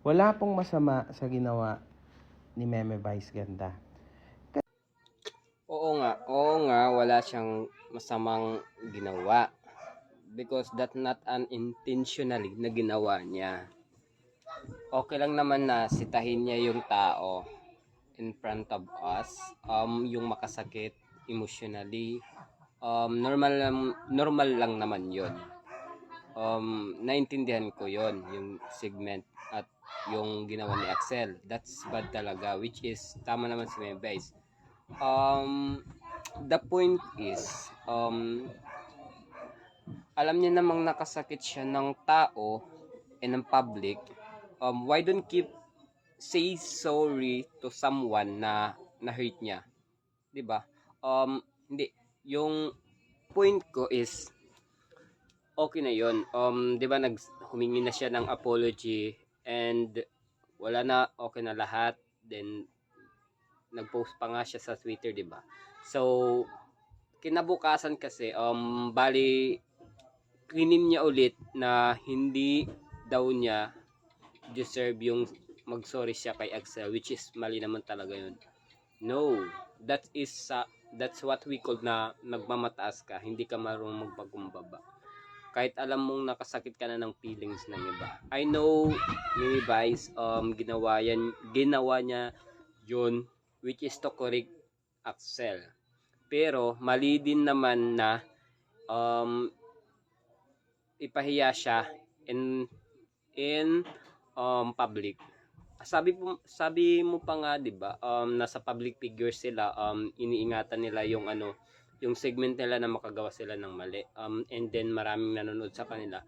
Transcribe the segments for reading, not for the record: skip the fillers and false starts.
Wala pong masama sa ginawa ni Meme Vice Ganda. Oo nga, wala siyang masamang ginawa. Because that not unintentionally na ginawa niya. Okay lang naman na sitahin niya yung tao in front of us. Yung makasakit emotionally. Normal lang naman yun. Naintindihan ko yon yung segment at yung ginawa ni Axel. That's bad talaga, which is tama naman si Mebase. The point is, alam niya namang nakasakit siya ng tao and ng public. Why don't keep say sorry to someone na na-hurt niya? 'Di ba? Hindi, yung point ko is okay na 'yon. 'Di ba humingi na siya ng apology and wala na, okay na lahat. Then nag-post pa nga siya sa Twitter, 'di ba? So kinabukasan kasi bali klinim niya ulit na hindi daw niya deserve yung mag-sorry siya kay Axel, which is mali naman talaga yun. No, that's what we call na nagmamataas ka, hindi ka marunong magpakumbaba. Kahit alam mong nakasakit ka na ng feelings ng iba. I know, Mimi Vice, ginawa niya yun, which is to correct Axel. Pero, mali din naman na ipahiya siya in public. Sabi mo pa nga 'di ba, nasa public figure sila, iniingatan nila yung yung segment nila na makagawa sila ng mali, and then maraming nanonood sa kanila,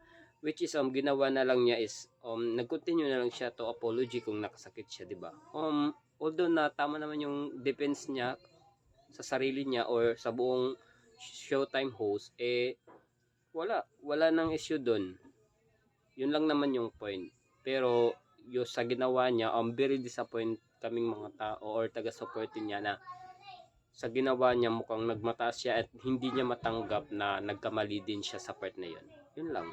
which is ginawa na lang niya is nag-continue na lang siya to apology kung nakasakit siya, 'di ba? Although na tama naman yung defense niya sa sarili niya or sa buong Showtime host, wala nang issue doon. Yun lang naman yung point. Pero yung sa ginawa niya, very disappoint kaming mga tao or taga-support niya na sa ginawa niya mukhang nagmataas siya at hindi niya matanggap na nagkamali din siya sa part na yun. Yun lang.